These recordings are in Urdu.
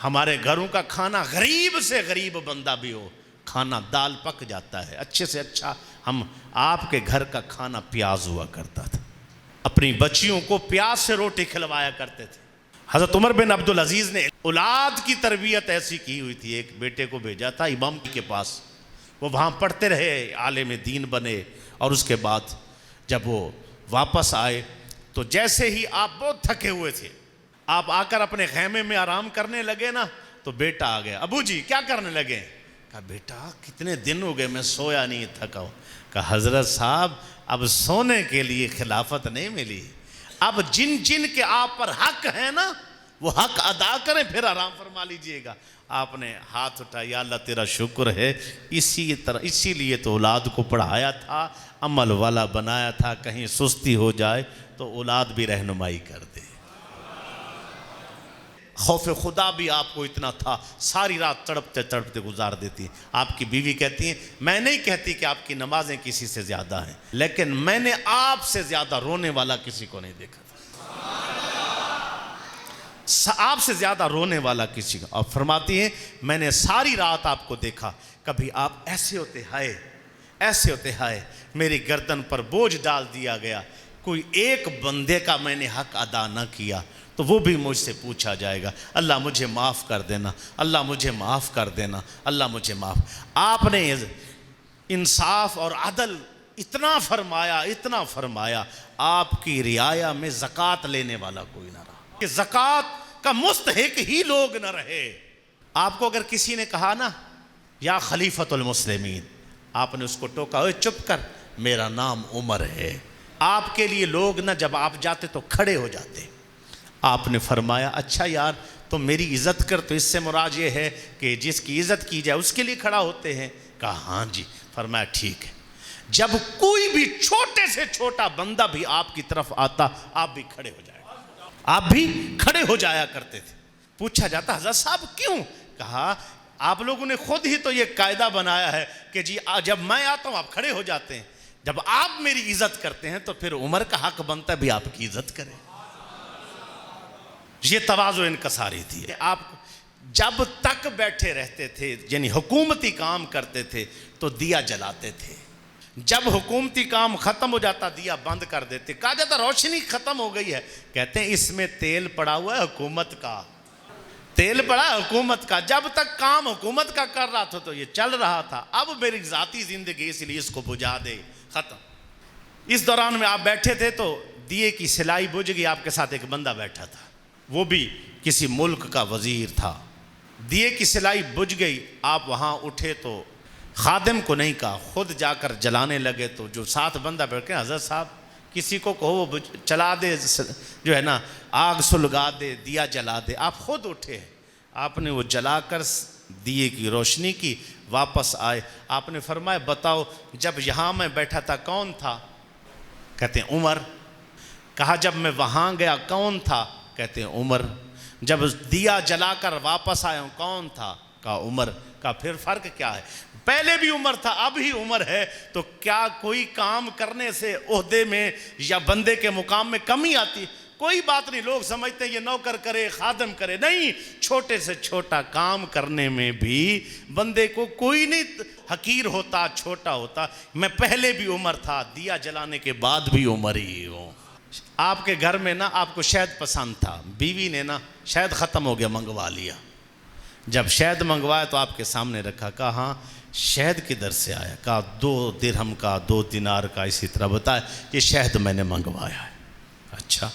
ہمارے گھروں کا کھانا غریب سے غریب بندہ بھی ہو، کھانا دال پک جاتا ہے، اچھے سے اچھا ہم آپ کے گھر کا کھانا پیاز ہوا کرتا تھا، اپنی بچیوں کو پیاز سے روٹی کھلوایا کرتے تھے۔ حضرت عمر بن عبدالعزیز نے اولاد کی تربیت ایسی کی ہوئی تھی، ایک بیٹے کو بھیجا تھا امام کے پاس، وہ وہاں پڑھتے رہے، عالم دین بنے، اور اس کے بعد جب وہ واپس آئے تو جیسے ہی آپ بہت تھکے ہوئے تھے، آپ آ کر اپنے خیمے میں آرام کرنے لگے نا، تو بیٹا آ گیا، ابو جی کیا کرنے لگے؟ کہا بیٹا کتنے دن ہو گئے میں سویا نہیں، تھکا ہوں۔ کہا حضرت صاحب اب سونے کے لیے خلافت نہیں ملی، اب جن جن کے آپ پر حق ہے نا وہ حق ادا کریں، پھر آرام فرما لیجئے گا۔ آپ نے ہاتھ اٹھایا، یا اللہ تیرا شکر ہے، اسی لیے تو اولاد کو پڑھایا تھا، عمل والا بنایا تھا، کہیں سستی ہو جائے تو اولاد بھی رہنمائی کر دے۔ خوف خدا بھی آپ کو اتنا تھا، ساری رات تڑپتے تڑپتے گزار دیتی۔ آپ کی بیوی کہتی ہیں میں نہیں کہتی کہ آپ کی نمازیں کسی سے زیادہ ہیں، لیکن میں نے آپ سے زیادہ رونے والا کسی کو نہیں دیکھا تھا، آپ سے زیادہ رونے والا کسی کو۔ اور فرماتی ہیں میں نے ساری رات آپ کو دیکھا، کبھی آپ ایسے ہوتے ہائے ایسے ہوتے ہائے، میری گردن پر بوجھ ڈال دیا گیا، کوئی ایک بندے کا میں نے حق ادا نہ کیا تو وہ بھی مجھ سے پوچھا جائے گا، اللہ مجھے معاف کر دینا، اللہ مجھے معاف کر دینا، اللہ مجھے معاف۔ آپ نے انصاف اور عدل اتنا فرمایا، آپ کی رعایا میں زکوٰۃ لینے والا کوئی نہ رہا، کہ زکوٰۃ کا مستحق ہی لوگ نہ رہے۔ آپ کو اگر کسی نے کہا نا یا خلیفۃ المسلمین، آپ نے اس کو ٹوکا، اوے چپ کر، میرا نام عمر ہے۔ آپ کے لیے لوگ نہ جب آپ جاتے تو کھڑے ہو جاتے۔ آپ نے فرمایا اچھا یار تو میری عزت کر، تو اس سے مراد یہ ہے کہ جس کی عزت کی جائے اس کے لیے کھڑا ہوتے ہیں؟ کہا ہاں جی۔ فرمایا ٹھیک ہے، جب کوئی بھی چھوٹے سے چھوٹا بندہ بھی آپ کی طرف آتا آپ بھی کھڑے ہو جائے، آپ بھی کھڑے ہو جایا کرتے تھے۔ پوچھا جاتا حضرت صاحب کیوں؟ کہا آپ لوگوں نے خود ہی تو یہ قاعدہ بنایا ہے کہ جی جب میں آتا ہوں آپ کھڑے ہو جاتے ہیں، جب آپ میری عزت کرتے ہیں تو پھر عمر کا حق بنتا ہے بھی آپ کی عزت کریں۔ یہ تواضع انکساری تھی۔ آپ جب تک بیٹھے رہتے تھے، یعنی حکومتی کام کرتے تھے تو دیا جلاتے تھے، جب حکومتی کام ختم ہو جاتا دیا بند کر دیتے۔ کہا جاتا روشنی ختم ہو گئی ہے، کہتے ہیں اس میں تیل پڑا ہوا ہے حکومت کا، تیل پڑا ہے حکومت کا۔ جب تک کام حکومت کا کر رہا تھا تو یہ چل رہا تھا، اب میری ذاتی زندگی اس لیے اس کو بجھا دے، ختم۔ اس دوران میں آپ بیٹھے تھے تو دیے کی سلائی بجھ گئی، آپ کے ساتھ ایک بندہ بیٹھا تھا، وہ بھی کسی ملک کا وزیر تھا، دیے کی سلائی بجھ گئی، آپ وہاں اٹھے تو خادم کو نہیں کہا، خود جا کر جلانے لگے۔ تو جو ساتھ بندہ بیٹھ کے حضرت صاحب کسی کو کہو وہ چلا دے، جو ہے نا آگ سلگا دے، دیا جلا دے۔ آپ خود اٹھے، آپ نے وہ جلا کر دیے کی روشنی کی، واپس آئے۔ آپ نے فرمایا بتاؤ جب یہاں میں بیٹھا تھا کون تھا؟ کہتے ہیں عمر۔ کہا جب میں وہاں گیا کون تھا؟ کہتے ہیں عمر۔ جب دیا جلا کر واپس آیا ہوں کون تھا؟ کہا عمر۔ کہا پھر فرق کیا ہے؟ پہلے بھی عمر تھا اب ہی عمر ہے، تو کیا کوئی کام کرنے سے عہدے میں یا بندے کے مقام میں کمی آتی؟ کوئی بات نہیں۔ لوگ سمجھتے ہیں یہ نوکر کرے خادم کرے، نہیں، چھوٹے سے چھوٹا کام کرنے میں بھی بندے کو کوئی نہیں حقیر ہوتا، چھوٹا ہوتا۔ میں پہلے بھی عمر تھا، دیا جلانے کے بعد بھی عمر ہی ہوں۔ آپ کے گھر میں نا آپ کو شہد پسند تھا، بیوی نے نا شہد ختم ہو گیا منگوا لیا، جب شہد منگوایا تو آپ کے سامنے رکھا، کہا ہاں شہد کدھر سے آیا؟ کہا 2 درہم کا 2 دینار کا، اسی طرح بتایا یہ شہد میں نے منگوایا ہے۔ اچھا،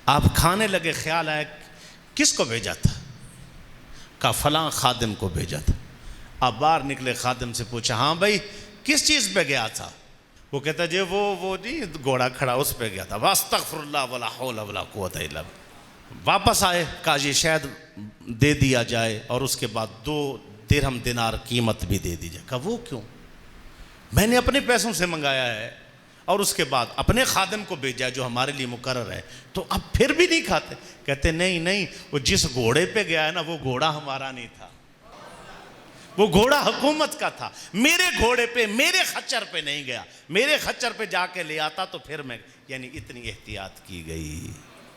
آپ کھانے لگے، خیال آیا کس کو بھیجا تھا؟ کہا فلاں خادم کو بھیجا تھا۔ آپ باہر نکلے، خادم سے پوچھا ہاں بھائی کس چیز پہ گیا تھا؟ وہ کہتا جی وہ جی گھوڑا کھڑا اس پہ گیا تھا۔ واستغفر اللہ ولا حول ولا قوت الا باللہ۔ واپس آئے، کہا یہ شاید دے دیا جائے اور اس کے بعد 2 درہم دینار قیمت بھی دے دی جائے۔ کہا وہ کیوں؟ میں نے اپنے پیسوں سے منگایا ہے اور اس کے بعد اپنے خادم کو بھیجا جو ہمارے لیے مقرر ہے، تو اب پھر بھی نہیں کھاتے؟ کہتے نہیں، وہ جس گھوڑے پہ گیا ہے نا وہ گھوڑا ہمارا نہیں تھا، وہ گھوڑا حکومت کا تھا، میرے گھوڑے پہ میرے خچر پہ نہیں گیا، میرے خچر پہ جا کے لے آتا تو پھر میں، یعنی اتنی احتیاط کی گئی۔